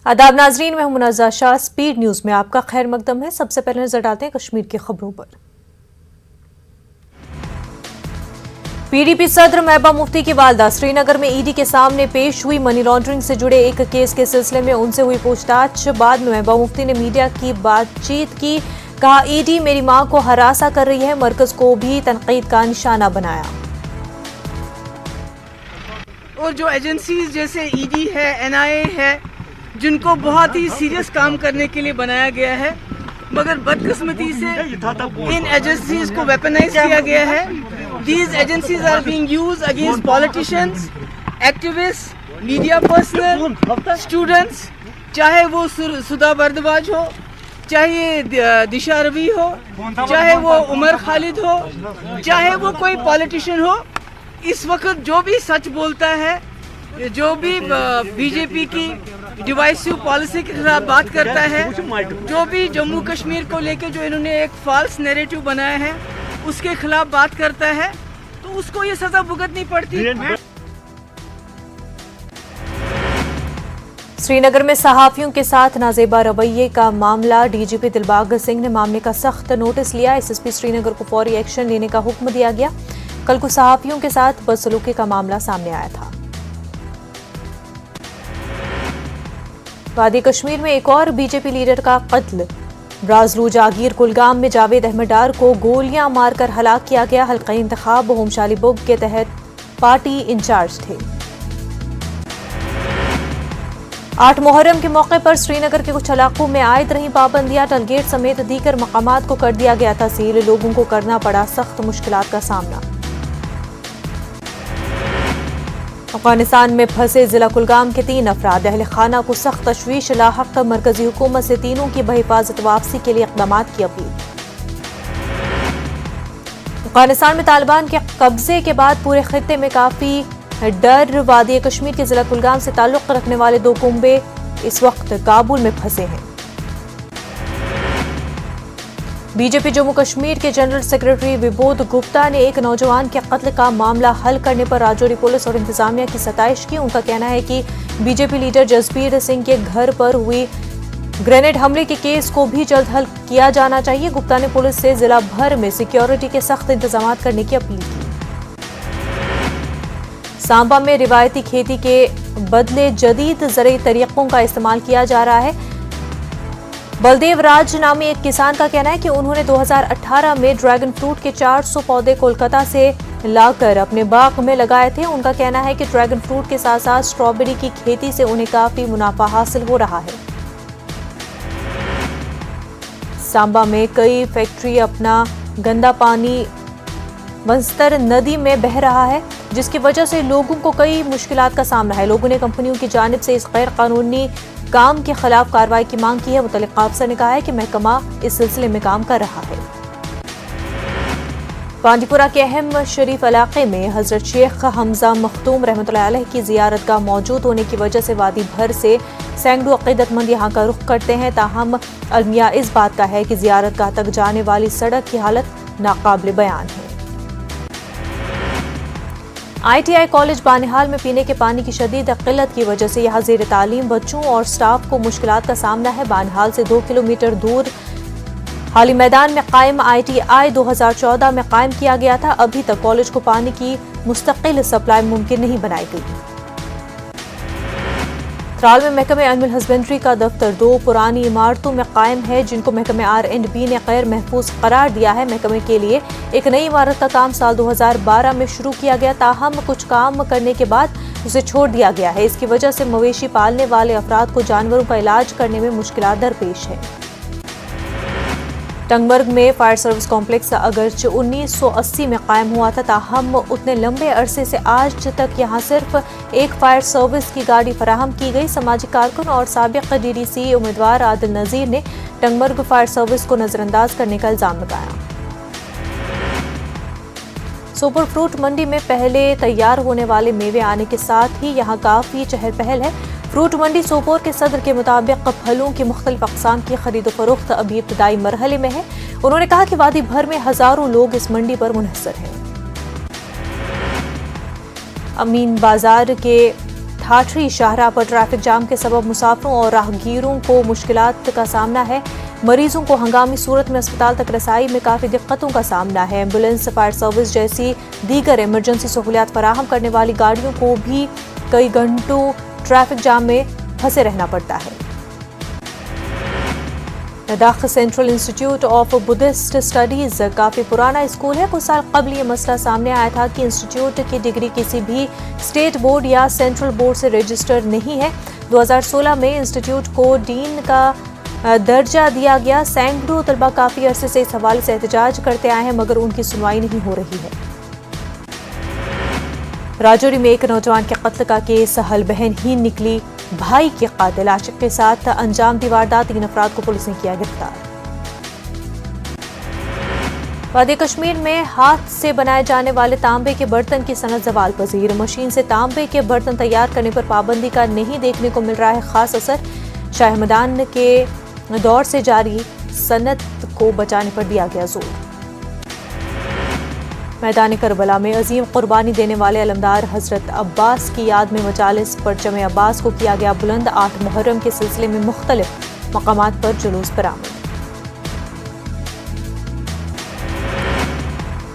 आदाब नाजरीन, मैं मुनज़्ज़ा शाह। स्पीड न्यूज़ में आपका खैर मकदम है। सबसे पहले नजर डालते हैं कश्मीर की खबरों पर। पीडीपी सदर महबूबा मुफ्ती की वालदा श्रीनगर में ईडी के सामने पेश हुई। मनी लॉन्ड्रिंग से जुड़े एक केस के सिलसिले में उनसे हुई पूछताछ। बाद में महबूबा मुफ्ती ने मीडिया की बातचीत की। कहा, ईडी मेरी मां को हरासा कर रही है। मरकज को भी तनकीद का निशाना बनाया। और जो एजेंसीज जैसे ईडी है, एनआईए है, जिनको बहुत ही सीरियस काम करने के लिए बनाया गया है, मगर बदकिस्मती से इन एजेंसीज को वेपनाइज किया गया है। These agencies are being used against politicians, activists, media personnel, students, चाहे वो सुधा बर्दवाज हो, चाहे दिशा रवि हो, चाहे वो उमर खालिद हो, चाहे वो कोई पॉलिटिशियन हो। इस वक्त जो भी सच बोलता है, जो भी बीजेपी की डिवाइसिव पॉलिसी के खिलाफ बात करता है, जो भी जम्मू कश्मीर को लेके जो इन्होंने एक फॉल्स नैरेटिव बनाया है उसके खिलाफ बात करता है, तो उसको ये सजा भुगतनी पड़ती है। श्रीनगर में सहाफियों के साथ नाजेबा रवैये का मामला। डीजीपी दिलबाग सिंह ने मामले का सख्त नोटिस लिया। एसएसपी श्रीनगर को फौरी एक्शन लेने का हुक्म दिया गया। कल को सहाफियों के साथ बदसलूकी का मामला सामने आया था। वादी कश्मीर में एक और बीजेपी लीडर का कत्ल। ब्राजलू जागीर कुलगाम में जावेद अहमद डार को गोलियां मारकर हलाक किया गया। हल्का इंतखाब होमशाली बुग के तहत पार्टी इंचार्ज थे। 8 मुहर्रम के मौके पर श्रीनगर के कुछ इलाकों में आयद रही पाबंदियां। टलगेट समेत दीगर मकामात को कर दिया गया था सील। लोगों को करना पड़ा सख्त मुश्किलात का सामना। अफगानिस्तान में फंसे जिला कुलगाम के 3 अफराद। अहल खाना को सख्त तशवीश लाहक। मरकजी हुकूमत से तीनों की बहिफाजत वापसी के लिए इक़दामात की अपील। अफगानिस्तान में तालिबान के कब्जे के बाद पूरे खित्ते में काफी डर। वादी कश्मीर के जिला कुलगाम से ताल्लुक रखने वाले 2 कुंबे इस वक्त काबुल में फंसे हैं। बीजेपी जम्मू कश्मीर के जनरल सेक्रेटरी विबोध गुप्ता ने एक नौजवान के कत्ल का मामला हल करने पर राजौरी पुलिस और इंतजामिया की सताइश की। उनका कहना है कि बीजेपी लीडर जसबीर सिंह के घर पर हुई ग्रेनेड हमले के केस को भी जल्द हल किया जाना चाहिए। गुप्ता ने पुलिस से जिला भर में सिक्योरिटी के सख्त इंतजाम करने की अपील की। सांबा में रिवायती खेती के बदले जदीद ज़रूरी तरीकों का इस्तेमाल किया जा रहा है। बलदेव राज नामी एक किसान का कहना है कि उन्होंने 2018 में ड्रैगन फ्रूट के 400 पौधे कोलकाता से लाकर अपने बाग में लगाए थे। उनका कहना है कि ड्रैगन फ्रूट के साथ साथ स्ट्रॉबेरी की खेती से उन्हें काफी मुनाफा हासिल हो रहा है। सांबा में कई फैक्ट्री अपना गंदा पानी बंस्तर नदी में बह रहा है, जिसकी वजह से लोगों को कई मुश्किलात का सामना है। लोगों ने कंपनियों की जानिब से इस गैर कानूनी काम के खिलाफ कार्रवाई की मांग की है। मुतल्लिका अफसर ने कहा है कि महकमा इस सिलसिले में काम कर रहा है। पांडीपुरा के अहम शरीफ इलाके में हजरत शेख हमजा मखदूम रहमतुल्लाह अलैह की जियारतगाह मौजूद होने की वजह से वादी भर से सैकड़ों अकीदतमंद यहाँ का रुख करते हैं। ताहम अलमिया इस बात का है कि जियारतगाह तक जाने वाली सड़क की हालत नाकाबिल बयान है। ITI कॉलेज बानिहाल में पीने के पानी की शदीद किल्लत की वजह से यहाँ ज़ेर तालीम बच्चों और स्टाफ को मुश्किलात का सामना है। बानिहाल से 2 किलोमीटर दूर हाली मैदान में कायम ITI 2014 में कायम किया गया था। अभी तक कॉलेज को पानी की मुस्तकिल सप्लाई मुमकिन नहीं बनाई गई। त्राल में महकमे एनिमल हस्बेंड्री का दफ्तर 2 पुरानी इमारतों में कायम है, जिनको महकमे R&B ने गैर महफूज करार दिया है। महकमे के लिए एक नई इमारत का काम साल 2012 में शुरू किया गया, ताहम कुछ काम करने के बाद उसे छोड़ दिया गया है। इसकी वजह से मवेशी पालने वाले अफराद को जानवरों का इलाज करने में मुश्किलात दरपेश है। टंगमर्ग में फायर सर्विस कॉम्प्लेक्स अगरचे 1980 में कायम हुआ था, ताहम उतने लंबे अरसे से आज तक यहाँ सिर्फ एक फायर सर्विस की गाड़ी फराहम की गई। समाजी कारकुन और साबिक DDC उम्मीदवार आदिल नजीर ने टंगमर्ग फायर सर्विस को नजरअंदाज करने का इल्जाम लगाया। सोपोर फ्रूट मंडी में पहले तैयार होने वाले मेवे आने के साथ ही यहाँ काफी चहल पहल है। फ्रूट मंडी सोपोर के सदर के मुताबिक फलों की मुख्तलिफ अक़साम की खरीद फरोख्त अभी इब्तदाई मरहले में है। उन्होंने कहा कि वादी भर में हजारों लोग इस मंडी पर मुनहसर हैं। अमीन बाजार के ठाठरी शाहराह पर ट्रैफिक जाम के सबब मुसाफिरों और राहगीरों को मुश्किलात का सामना है। मरीजों को हंगामी सूरत में अस्पताल तक रसाई में काफ़ी दिक्कतों का सामना है। एम्बुलेंस, फायर सर्विस जैसी दीगर इमरजेंसी सहूलियात फराहम करने वाली गाड़ियों को भी कई घंटों ट्रैफिक जाम में फंसे रहना पड़ता है। Ladakh central institute of Buddhist studies काफ़ी पुराना स्कूल है। कुछ साल कबल ये मसला सामने आया था कि इंस्टीट्यूट की डिग्री किसी भी स्टेट बोर्ड या सेंट्रल बोर्ड से रजिस्टर्ड नहीं है। 2016 में इंस्टीट्यूट को डीन का दर्जा दिया गया। सैकड़ों तलबा काफ़ी अरसे से इस हवाले से एहतजाज करते आए हैं, मगर उनकी सुनवाई नहीं हो रही है। राजौरी में एक नौजवान के कत्ल का केस, हल बहन ही निकली भाई के कातिल। आशिक के साथ अंजाम दी वारदात, 3 अफराद को पुलिस ने किया गिरफ्तार। वादी कश्मीर में हाथ से बनाए जाने वाले तांबे के बर्तन की सनत ज़वाल पजीर। मशीन से तांबे के बर्तन तैयार करने पर पाबंदी का नहीं देखने को मिल रहा है खास असर। शाह हमदान के दौर से जारी सनत को बचाने पर दिया गया जोर। मैदान करबला में अजीम कुर्बानी देने वाले अलमदार हजरत अब्बास की याद में मजालिस परचम अब्बास को किया गया बुलंद। 8 मुहर्रम के सिलसिले में मुख्तलिफ मकामात पर जुलूस बरामद।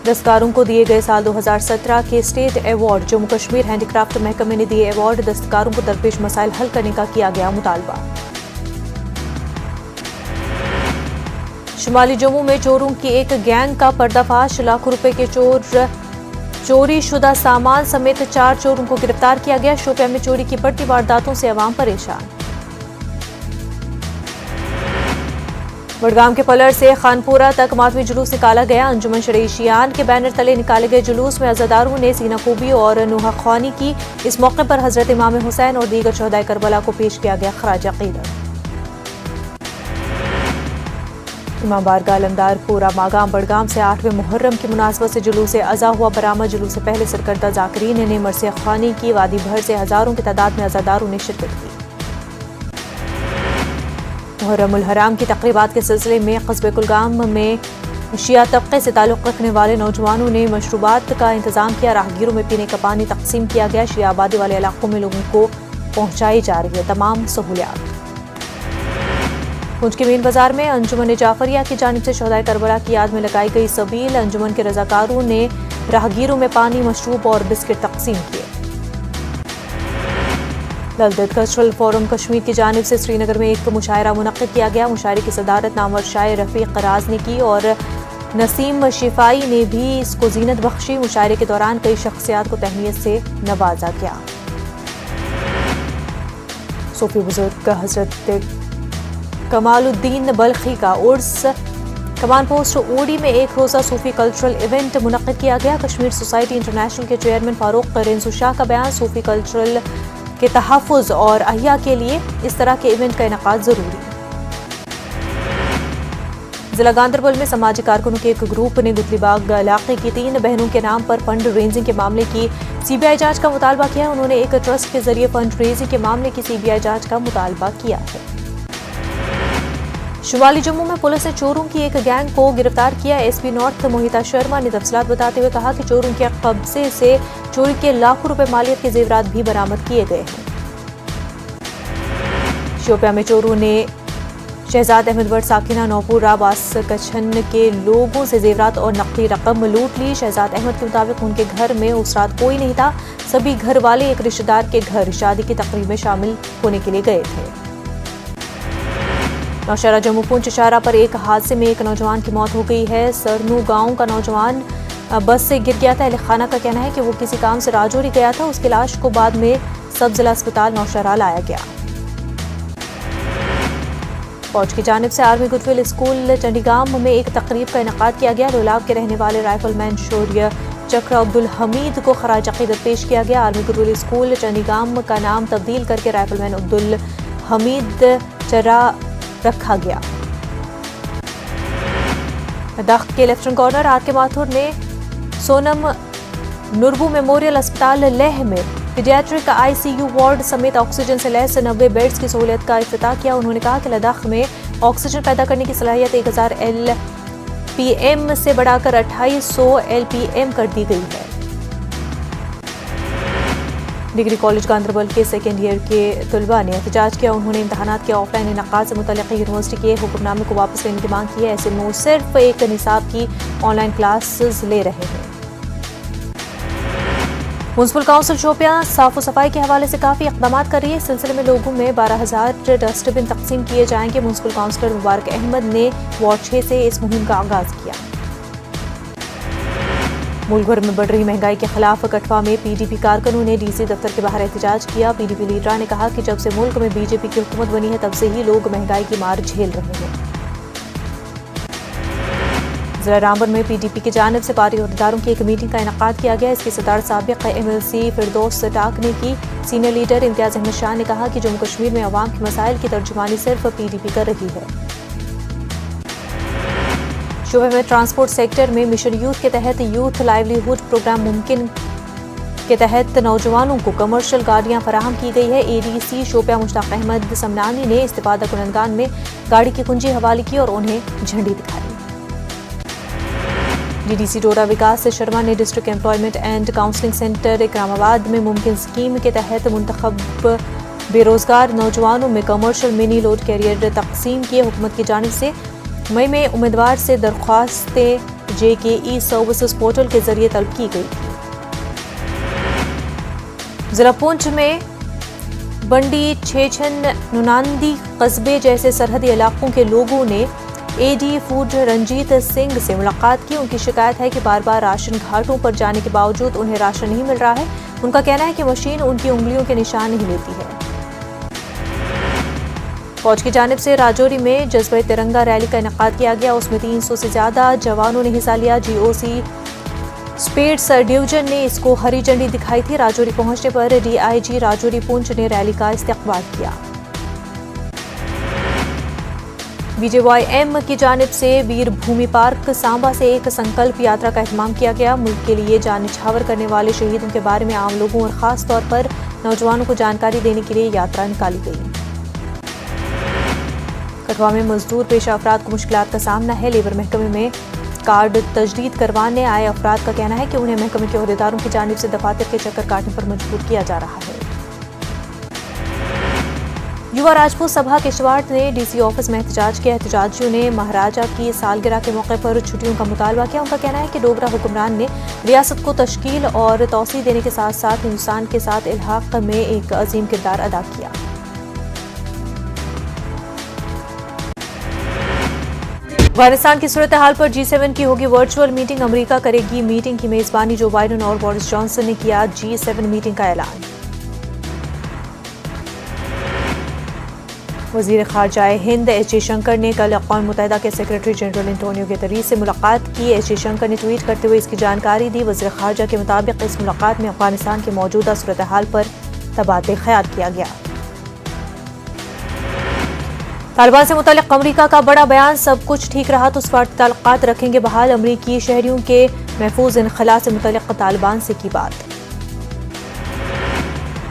दस्तकारों को दिए गए साल 2017 के state award. Jammu Kashmir handicraft महकमे ने दिए अवार्ड। दस्तकारों को दरपेश मसाइल हल करने का किया गया मुतालबा। शुमाली जम्मू में चोरों की एक गैंग का पर्दाफाश। लाखों रुपए के चोरी शुदा सामान समेत 4 चोरों को गिरफ्तार किया गया। शोपियां में चोरी की बढ़ती वारदातों से अवाम परेशान। बड़गाम के पलर से खानपुरा तक मातमी जुलूस निकाला गया। अंजुमन शरीशियान के बैनर तले निकाले गए जुलूस में अज़ादारों ने सीना खूबी और नुहा ख्वानी की। इस मौके पर हजरत इमाम हुसैन और दीगर शहदाए करबला को पेश किया गया खराज अक़ीदत। इमाम बारगाह अलमदारपुरा मागाम बड़गाम से 8वें मुहर्रम की मुनासबत से जुलूस अज़ा हुआ बरामद। जुलूस से पहले सरकर्दा ज़ाकिरीन ने मरसिया ख्वानी की। वादी भर से हजारों की तादाद में अज़ादारों ने शिरकत की। मुहर्रमुल हराम की तक़रीबात के सिलसिले में कस्बे कुलगाम में शिया तबके से ताल्लुक़ रखने वाले नौजवानों ने मशरूबात का इंतजाम किया। राहगीरों में पीने का पानी तकसीम किया गया। शिया आबादी वाले इलाकों में लोगों को पहुँचाई जा रही है तमाम सहूलियात। पुंछ के मेन बाजार में अंजुमन जाफरिया की जानिब से शहदाए करबला की याद में लगाई गई सबील। अंजुमन के रजाकारों ने राहगीरों में पानी, मशरूब और बिस्किट तकसीम किए। ललदत कल्चरल फोरम कश्मीर की जानिब से श्रीनगर में एक मुशायरा मुनक्किद किया गया। मुशायरे की सदारत नामवर शायर रफीक राज ने की और नसीम शिफाई ने भी इसको जीनत बख्शी। मुशायरे के दौरान कई शख्सियात को तहनीत से नवाजा गया। सूफी बुजुर्ग हजरत कमालुद्दीन बल्खी का उर्स कमान पोस्ट ओडी में एक रोज़ा सूफी कल्चरल इवेंट मुनक्किद किया गया। कश्मीर सोसाइटी इंटरनेशनल के चेयरमैन फारूक रेंसू शाह का बयान, सूफी कल्चरल के तहफ़्फ़ुज़ और अहिया के लिए इस तरह के इवेंट का इनेकाद ज़रूरी। जिला गांदरबल में समाजी कारकुनों के एक ग्रुप ने गुतलीबाग इलाके की 3 बहनों के नाम पर फंड रेजिंग के मामले की सीबीआई जांच का मुतालबा किया। उन्होंने एक ट्रस्ट के जरिए फंड रेजिंग के मामले की सीबीआई जांच का मुतालबा किया है। शुमाली जम्मू में पुलिस ने चोरों की एक गैंग को गिरफ्तार किया। एसपी नॉर्थ मोहिता शर्मा ने तफसीलात बताते हुए कहा कि चोरों के कब्जे से चोरी के लाखों रुपए मालियत के जेवरात भी बरामद किए गए हैं। शोपियां में चोरों ने शहजाद अहमद बट साकिना नौपुर राबास कछन के लोगों से जेवरात और नकदी रकम लूट ली। शहजाद अहमद के मुताबिक उनके घर में उस रात कोई नहीं था। सभी घर वाले एक रिश्तेदार के घर शादी की तकरीब में शामिल होने के लिए गए थे। नौशहरा जम्मू पुंछ शाहराह पर एक हादसे में एक नौजवान की मौत हो गई है। सरनू गांव का नौजवान बस से गिर गया था। अहले खाना का कहना है कि वो किसी काम से राजौरी गया था। उसकी लाश को बाद में सब जिला अस्पताल नौशहरा लाया गया। फौज की जानिब से आर्मी गुडविल स्कूल चंडीगाम में एक तकरीब का इनेकाद किया गया। लोलाब के रहने वाले राइफलमैन शौर्य चक्र अब्दुल हमीद को खराज अक़ीदत पेश किया गया। आर्मी गुडविल स्कूल चंडीगाम का नाम तब्दील करके राइफलमैन अब्दुल हमीद चरा रखा गया। लद्दाख के लेफ्टिनेंट गवर्नर आर के माथुर ने सोनम नुरबू मेमोरियल अस्पताल लेह में पीडियाट्रिक ICU वार्ड समेत ऑक्सीजन से लैस 90 बेड्स की सहूलियत का इफ्तिताह किया। उन्होंने कहा कि लद्दाख में ऑक्सीजन पैदा करने की सलाहियत 1000 LPM से बढ़ाकर 2800 LPM कर दी गई है। डिग्री कॉलेज गांधरबल के सेकेंड ईयर के तलबा ने एहतजाज किया। उन्होंने इम्तहानात के ऑफलाइन इनकाद से मुतल्लिक़ यूनिवर्सिटी के हुक्मनामे को वापस लेने की मांग की है। ऐसे में वो सिर्फ एक निसाब की ऑनलाइन क्लासेस ले रहे हैं। म्युनिसिपल काउंसिल शोपियां साफ सफाई के हवाले से काफ़ी इकदाम कर रही है। इस सिलसिले में लोगों में 12,000 डस्टबिन तकसीम किए जाएंगे। म्युनिसिपल काउंसिलर मुबारक अहमद ने वार्ड 6 से इस मुहिम का आगाज किया। मुल्क भर में बढ़ रही महंगाई के खिलाफ कठवा में पीडीपी कारकुनों ने डीसी दफ्तर के बाहर एहतजाज किया। पीडीपी लीडर ने कहा कि जब से मुल्क में बीजेपी की हुकूमत बनी है तब से ही लोग महंगाई की मार झेल रहे हैं। जिला रामबन में पीडीपी की जानिब से पार्टी अहदेदारों की एक मीटिंग का इनकाद किया गया। इसकी सदारत साबिक एमएलसी फिरदौस टाक ने की। सीनियर लीडर इम्तियाज अहमद शाह ने कहा कि जम्मू कश्मीर में अवाम के मसाइल की तर्जुमानी सिर्फ पीडीपी कर रही है। शोबे में ट्रांसपोर्ट सेक्टर में मिशन यूथ के तहत यूथ लाइवलीहुड प्रोग्राम मुमकिन के तहत नौजवानों को कमर्शियल गाड़ियां फराहम की गई है। एडीसी शोपियां मुश्ताक अहमद समनानी ने इस्तिफादा कुनंदगान में गाड़ी की कुंजी हवाले की और उन्हें झंडी दिखाई। डीडीसी डोडा विकास शर्मा ने district employment and counselling centre Ikramabad में मुमकिन स्कीम के तहत मुंतखब बेरोजगार नौजवानों में कमर्शियल मिनी लोड कैरियर तकसीम किए। हुकूमत की जानिब से मई में उम्मीदवार से दरख्वास्तें जेकेई सर्विसेज पोर्टल के जरिए तलब की गई थी। जिला पुंछ में बंडी, छेछन, नुनांदी कस्बे जैसे सरहदी इलाकों के लोगों ने एडी फूड रंजीत सिंह से मुलाकात की। उनकी शिकायत है कि बार बार राशन घाटों पर जाने के बावजूद उन्हें राशन नहीं मिल रहा है। उनका कहना है कि मशीन उनकी उंगलियों के निशान नहीं लेती है। फौज की जानिब से राजौरी में जज्बे तिरंगा रैली का इनकाद किया गया। उसमें 300 से ज्यादा जवानों ने हिस्सा लिया। जीओसी स्पेट्स डिवीजन ने इसको हरी झंडी दिखाई थी। राजौरी पहुंचने पर डीआईजी राजौरी पुंछ ने रैली का इस्तकबाल किया। बीजेवाईएम की जानिब से वीर भूमि पार्क सांबा से एक संकल्प यात्रा का एहतमाम किया गया। मुल्क के लिए जान निछावर करने वाले शहीदों के बारे में आम लोगों और खास तौर पर नौजवानों को जानकारी देने के लिए यात्रा निकाली गई। कठवा में मजदूर पेशा अफराद को मुश्किलात का सामना है। लेबर महकमे में कार्ड तजदीद करवाने आए अफराद का कहना है कि उन्हें महकमे के अहदेदारों की जानिब से दफातर के चक्कर काटने पर मजबूर किया जा रहा है। युवा राजपूत सभा किश्तवाड़ ने डीसी ऑफिस में एहतजाज किया। एहतजाजियों ने महाराजा की सालगिरह के मौके पर छुट्टियों का मुतालबा किया। उनका कहना है कि डोगरा हुक्मरान ने रियासत को तश्कील और तौसी देने के साथ साथ हिंदुस्तान के साथ इल्हाक में एक अजीम किरदार अदा किया। अफगानिस्तान की सूरत हाल पर G7 की होगी वर्चुअल मीटिंग। अमेरिका करेगी मीटिंग की मेजबानी। जो बाइडेन और बोरिस जॉनसन ने किया G7 मीटिंग का ऐलान। वजीर खारजा हिंद एस जयशंकर ने कल अक़वाम मुत्तहिदा के सेक्रेटरी जनरल एंटोनियो गुतेरेस से मुलाकात की। एस जयशंकर ने ट्वीट करते हुए इसकी जानकारी दी। वजीर खारजा के मुताबिक इस मुलाकात में अफगानिस्तान की मौजूदा सूरत हाल पर तबादले ख्याल किया गया। तालिबान से मुतल्लिक़ अमरीका का बड़ा बयान। सब कुछ ठीक रहा तो सफारती ताल्लुकात रखेंगे बहाल। अमरीकी शहरियों के महफूज इनखला से मुतल्लिक़ तालिबान से की बात।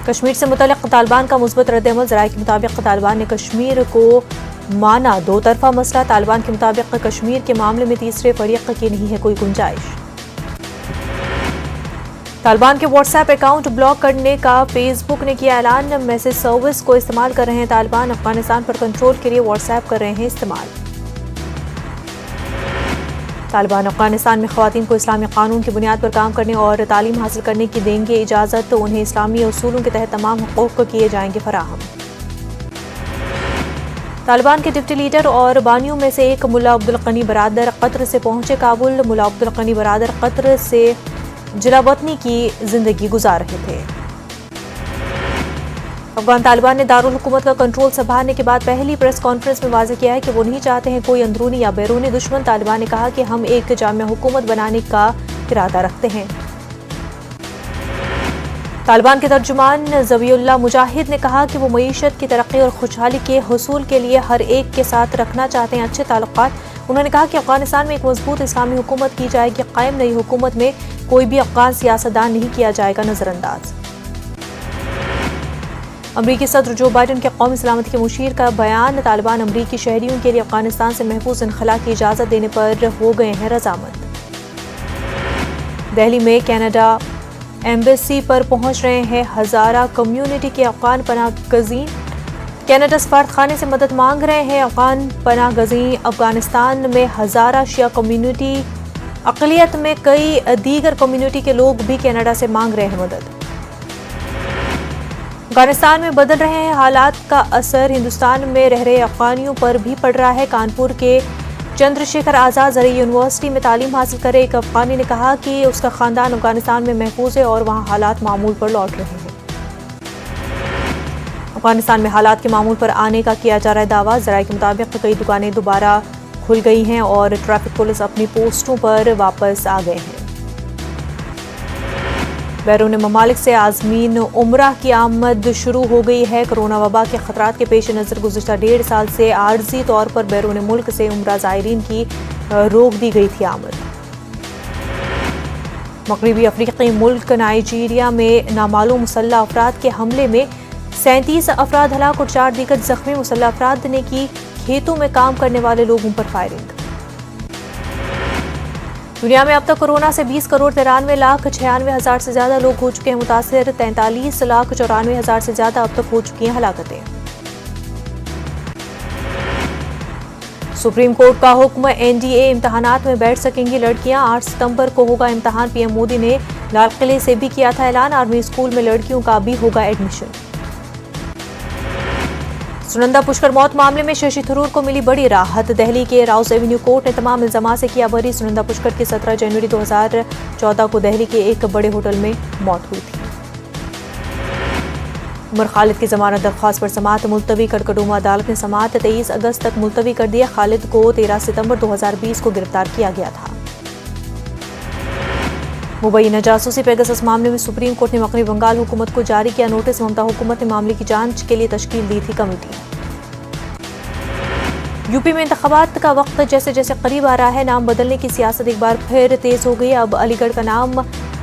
कश्मीर से मुतल्लिक़ तालिबान का मुस्बत रद्द-ए-अमल। ज़राए के मुताबिक तालिबान ने कश्मीर को माना दो तरफा मसला। तालिबान के मुताबिक कश्मीर के मामले में तीसरे फरीक की नहीं है कोई गुंजाइश। तालिबान के व्हाट्सएप अकाउंट ब्लॉक करने का फेसबुक ने किया ऐलान। मैसेज सर्विस को इस्तेमाल कर रहे हैं तालिबान। अफगानिस्तान पर कंट्रोल के लिए व्हाट्सएप कर रहे हैं इस्तेमाल। तालिबान अफगानिस्तान में ख़वातीन को इस्लामी कानून की बुनियाद पर काम करने और तालीम हासिल करने की देंगे इजाज़त। उन्हें इस्लामी असूलों के तहत तमाम हुकूक़ किए जाएंगे फराहम। तालिबान के डिप्टी लीडर और बानियों में से एक मुल्ला अब्दुल गनी बरादर कतर से पहुंचे काबुल। मुल्ला अब्दुल गनी बरादर कतर से जिलावतनी की जिंदगी गुजार रहे थे। अफगान तालिबान ने दारुल हुकूमत का कंट्रोल संभालने के बाद पहली प्रेस कॉन्फ्रेंस में वाज़ेह किया है कि वो नहीं चाहते हैं कोई अंदरूनी या बैरूनी दुश्मन। तालिबान ने कहा कि हम एक जामिया हुकूमत बनाने का इरादा रखते हैं। तालिबान के तर्जुमान ज़बीउल्लाह मुजाहिद ने कहा कि वो मईशत की तरक्की और खुशहाली के हुसूल के लिए हर एक के साथ रखना चाहते हैं अच्छे ताल्लुकात। उन्होंने कहा कि अफगानिस्तान में एक मजबूत इस्लामी हुकूमत की जाएगी कायम। नई हुकूमत में कोई भी अफगान सियासतदान नहीं किया जाएगा नजरअंदाज। अमरीकी सदर जो बाइडेन के कौमी सलामती के मुशीर का बयान। तालिबान अमरीकी शहरियों के लिए अफगानिस्तान से महफूज इनखला की इजाज़त देने पर हो गए हैं रजामंद। दिल्ली में कनाडा एम्बेसी पर पहुंच रहे हैं हजारा कम्युनिटी के अफगान पनाह गजीन। कनाडा सफारत खाने से मदद मांग रहे हैं अफगान पनाह गजीन। अफगानिस्तान में हजारा शिया कम्युनिटी अक़लियत में कई दीगर कम्युनिटी के लोग भी कनाडा से मांग रहे हैं मदद। अफगानिस्तान में बदल रहे हैं हालात का असर हिंदुस्तान में रह रहे अफगानियों पर भी पड़ रहा है। कानपुर के चंद्रशेखर आजाद ज़रिए यूनिवर्सिटी में तालीम हासिल करे एक अफगानी ने कहा कि उसका खानदान अफगानिस्तान में महफूज है और वहां हालात मामूल पर लौट रहे हैं। अफगानिस्तान में हालात के मामूल पर आने का किया जा रहा है दावा। ज़राए के मुताबिक कई दुकानें दोबारा खुल गई हैं और ट्रैफिक पुलिस अपनी पोस्टों पर वापस आ गए हैं। बैरून ममालिक से आज़मीन उम्रा की आमद शुरू हो गई है। कोरोना वबा के खतरात के पेश नज़र गुज़िश्ता 1.5 साल से आर्जी तौर पर बैरून मुल्क से उम्रा ज़ायरीन की रोक दी गई थी आमद। मगरबी अफ्रीकी मुल्क नाइजीरिया में नामालूम मुसल्लह अफराद के हमले में 37 अफराद हलाक और 4 दीगर जख्मी। मुसल्लह अफराद ने की खेतों में काम करने वाले लोगों पर फायरिंग। दुनिया में अब तक कोरोना से 20,93,96,000 से ज्यादा लोग हो चुके हैं मुतासिर। 43,94,000 से ज्यादा अब तक हो चुकी हैं हलाकतें। सुप्रीम कोर्ट का हुक्म, एनडीए इम्तहानात में बैठ सकेंगी लड़कियां। 8 सितंबर को होगा इम्तहान। पीएम मोदी ने लाल किले से भी किया था ऐलान। आर्मी स्कूल में लड़कियों का भी होगा एडमिशन। सुनंदा पुष्कर मौत मामले में शशि थरूर को मिली बड़ी राहत। दिल्ली के राउस एवेन्यू कोर्ट ने तमाम इल्जामात से किया बरी। सुनंदा पुष्कर की 17 जनवरी 2014 को दिल्ली के एक बड़े होटल में मौत हुई थी। उमर खालिद की जमानत दरख्वास्त पर समाअत मुलतवी। कड़कड़डूमा अदालत ने समाअत 23 अगस्त तक मुलतवी कर दिया। खालिद को 13 सितंबर 2020 को गिरफ्तार किया गया था। मुबैना जासूसी पेगासस मामले में सुप्रीम कोर्ट ने मगरबी बंगाल हुकूमत को जारी किया नोटिस। ममता हुकूमत ने मामले की जांच के लिए तश्कील दी थी कमेटी। यूपी में इंतखाबात का वक्त जैसे जैसे करीब आ रहा है, नाम बदलने की सियासत एक बार फिर तेज हो गई। अब अलीगढ़ का नाम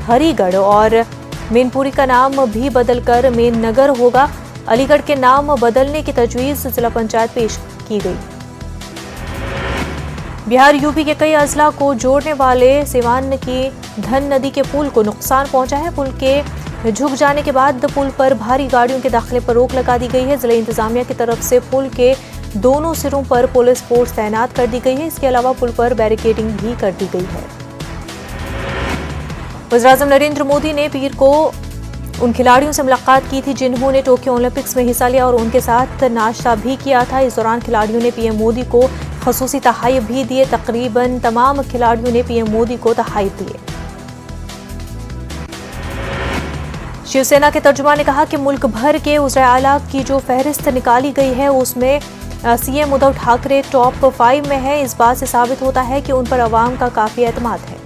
हरिगढ़ और मैनपुरी का नाम भी बदलकर मेन नगर होगा। अलीगढ़ के नाम बदलने की तजवीज जिला पंचायत पेश की गई। बिहार यूपी के कई अजला को जोड़ने वाले सिवान की धन नदी के पुल को नुकसान पहुंचा है। पुल के झुक जाने के बाद पुल पर भारी गाड़ियों के दाखिले पर रोक लगा दी गई है। जिला इंतजामिया की तरफ से पुल के दोनों सिरों पर पुलिस फोर्स तैनात कर दी गई है। इसके अलावा पुल पर बैरिकेडिंग भी कर दी गई है। वज़ीर-ए-आज़म नरेंद्र मोदी ने पीर को उन खिलाड़ियों से मुलाकात की थी जिन्होंने टोक्यो ओलंपिक्स में हिस्सा लिया और उनके साथ नाश्ता भी किया था। इस दौरान खिलाड़ियों ने पीएम मोदी को खसूसी तहाइफ भी दिए। तकरीबन तमाम खिलाड़ियों ने पीएम मोदी को तहाइफ दिए। शिवसेना के तर्जुमान ने कहा कि मुल्क भर के वज़ीर आला की जो फहरिस्त निकाली गई है उसमें सीएम उद्धव ठाकरे टॉप 5 में है। इस बात से साबित होता है कि उन पर अवाम का काफी एतमाद है।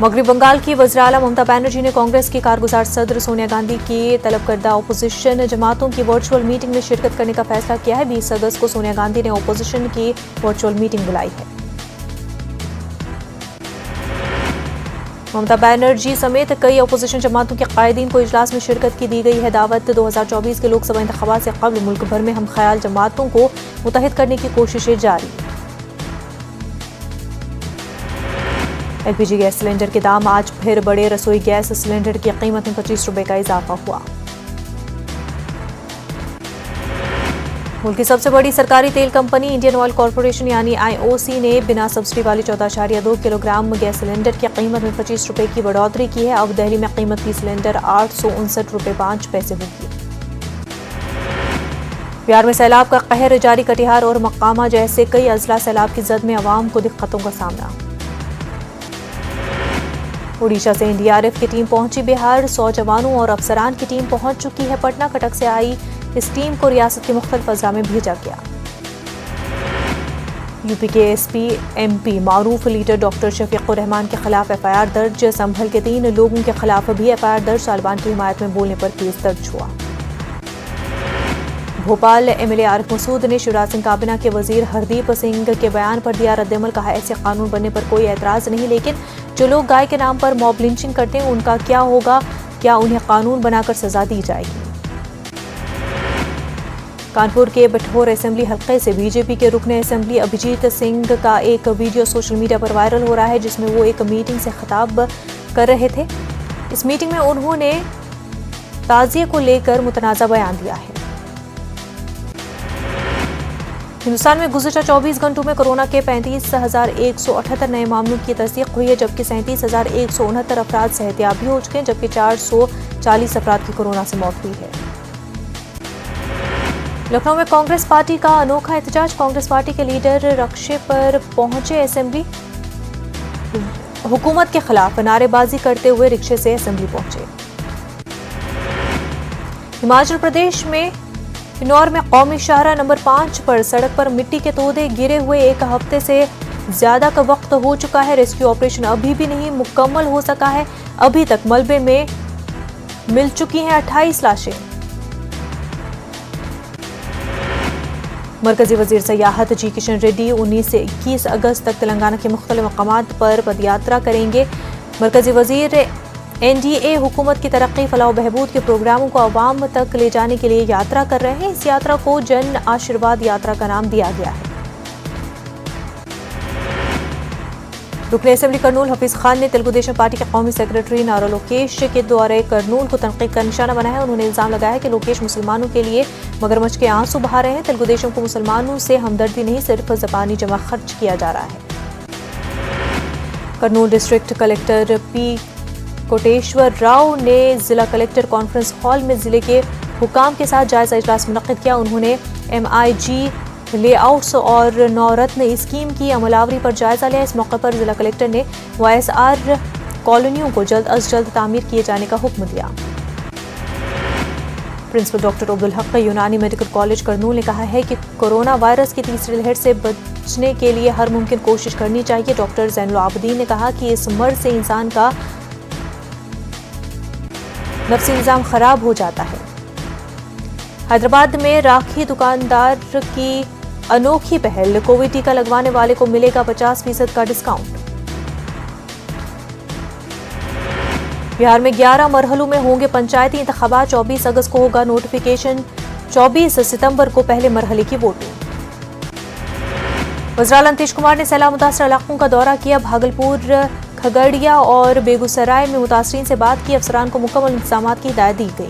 मगरबी बंगाल की वज़ीर आला ममता बनर्जी ने कांग्रेस की कारगुजार सदर सोनिया गांधी की तलब करदा अपोजिशन जमातों की वर्चुअल मीटिंग में शिरकत करने का फैसला किया है। 20 अगस्त को सोनिया गांधी ने अपोजिशन की वर्चुअल मीटिंग बुलाई है। ममता बनर्जी समेत कई अपोजिशन जमातों के कायदीन को इजलास में शिरकत की दी गई है दावत। 2024 के लोकसभा इंतखाबात से कबल मुल्क भर में हम ख्याल जमातों को मुत्तहिद करने की कोशिशें जारी। एलपीजी गैस सिलेंडर के दाम आज फिर बढ़े। रसोई गैस सिलेंडर की कीमत में 25 रुपए का इजाफा हुआ। मुल्क की सबसे बड़ी सरकारी तेल कंपनी इंडियन ऑयल कॉरपोरेशन यानी आईओसी ने बिना सब्सिडी वाली 14.2 किलोग्राम गैस सिलेंडर की कीमत में 25 रुपए की बढ़ोतरी की है। अब दिल्ली में कीमत की सिलेंडर 859 रुपए 5 पैसे होगी। बिहार में सैलाब का कहर जारी। कटिहार और मकामा जैसे कई अजला सैलाब की जद में अवाम को दिक्कतों का सामना। ओडिशा से एनडीआरएफ की टीम पहुंची बिहार। 100 जवानों और अफसरान की टीम पहुंच चुकी है पटना। कटक से आई इस टीम को रियासत के मुख्तलिफ अजला में भेजा गया। यूपी के एसपी एमपी मारूफ लीडर डॉक्टर शफीकुर रहमान के खिलाफ एफआईआर दर्ज। संभल के 3 लोगों के खिलाफ भी एफआईआर दर्ज। तालिबान की हिमायत में बोलने पर केस दर्ज हुआ। भोपाल एमएलए आरिफ मसूद ने शिवराज सिंह काबीना के वजीर हरदीप सिंह के बयान पर दिया रद्दअमल। कहा ऐसे कानून बनने पर कोई एतराज नहीं, लेकिन जो लोग गाय के नाम पर मॉब लिंचिंग करते हैं उनका क्या होगा? क्या उन्हें कानून बनाकर सजा दी जाएगी? कानपुर के बठौर असेंबली हलके से बीजेपी के रुकन असेंबली अभिजीत सिंह का एक वीडियो सोशल मीडिया पर वायरल हो रहा है, जिसमें वो एक मीटिंग से खिताब कर रहे थे। इस मीटिंग में उन्होंने ताजिए को लेकर मुतनाज़ा बयान दिया है। हिंदुस्तान में गुज़िश्ता 24 घंटों में कोरोना के 35,178 नए मामलों की तस्दीक हुई है, जबकि 37,169 अफराद सेहतियाब भी हो चुके हैं, जबकि 440 अफराद की कोरोना से मौत हुई है। लखनऊ में कांग्रेस पार्टी का अनोखा एहतजाज। कांग्रेस पार्टी के लीडर रक्शे पर पहुंचे असेंबली, हुकूमत के खिलाफ नारेबाजी करते हुए रिक्शे से असेंबली पहुंचे। हिमाचल प्रदेश में किन्नौर में कौमी शाहरा नंबर 5 पर सड़क पर मिट्टी के तोदे गिरे हुए एक हफ्ते से ज्यादा का वक्त हो चुका है। रेस्क्यू ऑपरेशन अभी भी नहीं मुकम्मल हो सका है। अभी तक मलबे में मिल चुकी हैं 28 लाशें। मरकजी वजीर सयाहत जी किशन रेड्डी 19 से 21 अगस्त तक तेलंगाना के मुख्तलिफ मकामात पर पदयात्रा करेंगे। मरकजी वजीर NDA हुकूमत की तरक्की फलाह बहबूद के प्रोग्रामों को अवाम तक ले जाने के लिए यात्रा कर रहे हैं। इस यात्रा को जन आशीर्वाद यात्रा का नाम दिया गया है। रुकन असेंबली करनूल हफीज खान ने तेलुगु देशम पार्टी के कौमी सेक्रेटरी नारा लोकेश के दौरे करनूल को तनकीद का निशाना बनाया है। उन्होंने इल्जाम लगाया कि लोकेश मुसलमानों के लिए मगरमच्छ के आंसू बहा रहे हैं। तेलुगु देशम को मुसलमानों से हमदर्दी नहीं, सिर्फ ज़बानी जमा खर्च किया जा रहा है। Kurnool district collector P Koteshwar Rao ने जिला कलेक्टर कॉन्फ्रेंस हॉल में जिले के हुकाम के साथ जायजा इजलास मुनक्किद किया। उन्होंने MIG लेआउट्स और नवरत्न स्कीम की अमलावरी पर जायजा लिया। इस मौके पर जिला कलेक्टर ने YSR कॉलोनियों को जल्द अज जल्द तामीर किए जाने का हुक्म दिया। प्रिंसिपल डॉक्टर अब्दुल हक यूनानी मेडिकल कॉलेज करनूल ने कहा है कि कोरोना वायरस की तीसरी लहर से बचने के लिए हर मुमकिन कोशिश करनी चाहिए। डॉक्टर जैनुल आबदीन ने कहा कि इस मर्ज से इंसान का नफ्सी निज़ाम खराब हो जाता है। हैदराबाद में राखी दुकानदार की अनोखी पहल, कोविड टीका लगवाने वाले को मिलेगा 50% का डिस्काउंट। बिहार में 11 मरहलों में होंगे पंचायती इंतखाबात। 24 अगस्त को होगा नोटिफिकेशन, 24 सितंबर को पहले मरहले की वोटिंग। वज़ीर नीतीश कुमार ने सैलाब मुतासर इलाकों का दौरा किया। भागलपुर, खगड़िया और बेगूसराय में मुतासरीन से बात की। अफसरान को मुकम्मल इंतजामात की हिदायत दी गई।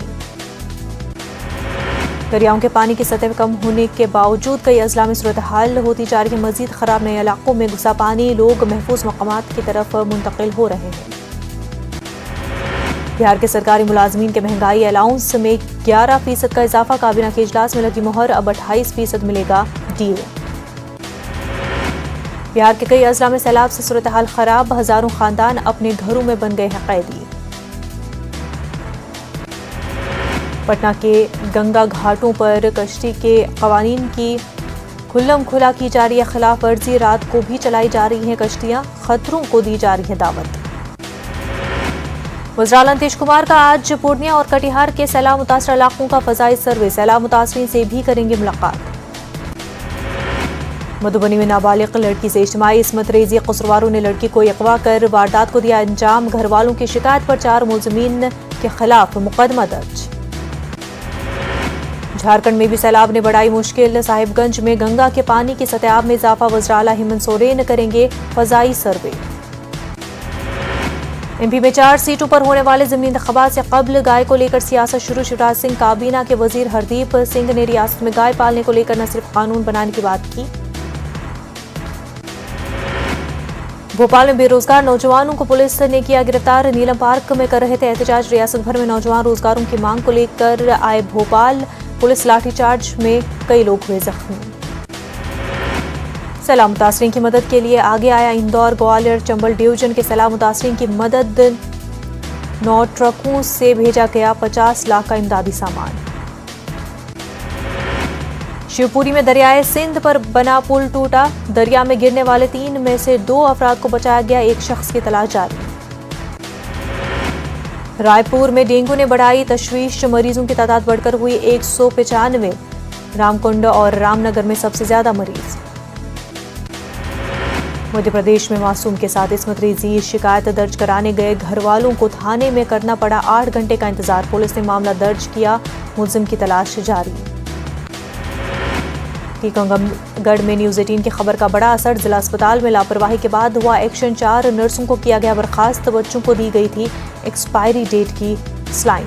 दरियाओं के पानी की सतह कम होने के बावजूद कई अजला में सूरत हाल होती जा रही है। मजीद खराब नए इलाकों में घुसा पानी, लोग महफूज मकामात की तरफ मुंतकिल हो रहे हैं। बिहार के सरकारी मुलाजमीन के महंगाई अलाउंस में 11% का इजाफा। काबीना के इजलास में लगी मोहर, अब 28% मिलेगा DA। बिहार के कई अजला में सैलाब से सूरत हाल खराब, हजारों खानदान अपने घरों में बन गए हैं कैदी। पटना के गंगा घाटों पर कश्ती के कवानीन की खुल्लम खुला की जा रही है खिलाफ वर्जी। रात को भी चलाई जा रही हैं कश्तियां, खतरों को दी जा रही है दावत। वज़ीर नीतीश कुमार का आज पूर्णिया और कटिहार के सैलाब मुतासर इलाकों का फजाई सर्वे। सैलाब मुतासरीन से भी करेंगे मुलाकात। मधुबनी में नाबालिग लड़की से इज्तिमाई इस्मत रेजी, कसूरवारों ने लड़की को अगवा कर वारदात को दिया अंजाम। घर वालों की शिकायत पर 4 मुलजमीन के खिलाफ मुकदमा दर्ज। झारखंड में भी सैलाब ने बढ़ाई मुश्किल। साहिबगंज में गंगा के पानी की सतह में इजाफा। वज़ीर आला हेमंत सोरेन करेंगे फजाई सर्वे। MP में 4 सीटों पर होने वाले ज़मीनी इंतखाबात से कबल गाय को लेकर सियासत शुरू। शिवराज सिंह काबीना के वजीर हरदीप सिंह ने रियासत में गाय पालने को लेकर न सिर्फ कानून बनाने की बात की। भोपाल में बेरोजगार नौजवानों को पुलिस ने किया गिरफ्तार। नीलम पार्क में कर रहे थे एहतजाज। रियासत भर में नौजवान रोजगारों की मांग को लेकर आए भोपाल। पुलिस लाठीचार्ज में कई लोग हुए जख्मी। सैलाब मुतासरीन की मदद के लिए आगे आया इंदौर, ग्वालियर, चंबल डिवीजन के सैलाब मुतासरीन की मदद 9 ट्रकों से भेजा गया 50 लाख का इमदादी सामान। शिवपुरी में दरियाए सिंध पर बना पुल टूटा। दरिया में गिरने वाले 3 में से 2 अफराद को बचाया गया। एक शख्स की तलाश जारी। रायपुर में डेंगू ने बढ़ाई तशवीश। मरीजों की तादाद बढ़कर हुई 195। रामकुंड और रामनगर में सबसे ज्यादा मरीज। मध्य प्रदेश में मासूम के साथ इस्मत रेजी, शिकायत दर्ज कराने गए घर वालों को थाने में करना पड़ा 8 घंटे का इंतजार। पुलिस ने मामला दर्ज किया। मुलजिम की तलाश जारी। टीकमगढ़ में न्यूज़ 18 की खबर का बड़ा असर। जिला अस्पताल में लापरवाही के बाद हुआ एक्शन। 4 नर्सों को किया गया बर्खास्त। बच्चों को दी गई थी एक्सपायरी डेट की स्लाइन।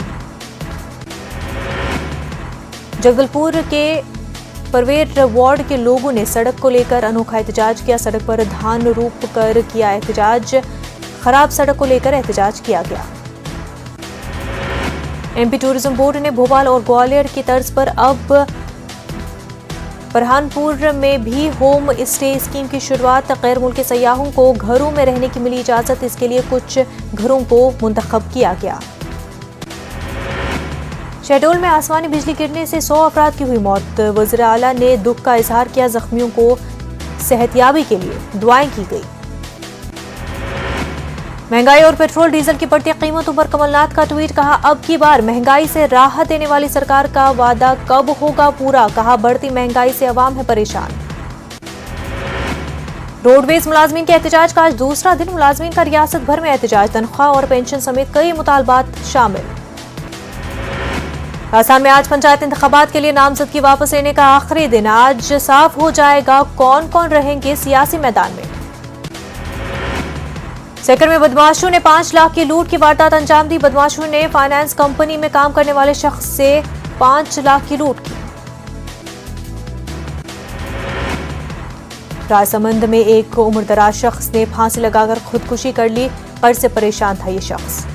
जगदलपुर के परवेर वार्ड के लोगों ने सड़क को लेकर अनोखा एहतजाज किया। सड़क पर धान रूप कर किया एहतजाज। खराब सड़क को लेकर एहतजाज किया गया। एमपी टूरिज्म बोर्ड ने भोपाल और ग्वालियर की तर्ज पर अब बरहानपुर में भी होम स्टे स्कीम की शुरुआत। गैर मुल्की सयाहों को घरों में रहने की मिली इजाजत। इसके लिए कुछ घरों को मुंतखब किया गया। शहडोल में आसमानी बिजली गिरने से 100 अफराद की हुई मौत। वज़ीर आला ने दुख का इजहार किया। जख्मियों को सेहतयाबी के लिए दुआएं की गई। महंगाई और पेट्रोल डीजल की बढ़ती कीमतों पर कमलनाथ का ट्वीट। कहा, अब की बार महंगाई से राहत देने वाली सरकार का वादा कब होगा पूरा। कहा, बढ़ती महंगाई से अवाम है परेशान। रोडवेज मुलाजमीन के एहतजाज का आज दूसरा दिन। मुलाजमीन का रियासत भर में एहतजाज। तनख्वाह और पेंशन समेत कई मुतालबात शामिल। राजस्थान में आज पंचायत इंतखाबात के लिए नामजदगी वापस लेने का आखिरी दिन। आज साफ हो जाएगा कौन कौन रहेंगे सियासी मैदान में। सेकर में बदमाशों ने 5 लाख की लूट की वारदात अंजाम दी। बदमाशों ने फाइनेंस कंपनी में काम करने वाले शख्स से 5 लाख की लूट की। राजसमंद में एक उम्रदराज शख्स ने फांसी लगाकर खुदकुशी कर ली। कर्ज से परेशान था ये शख्स।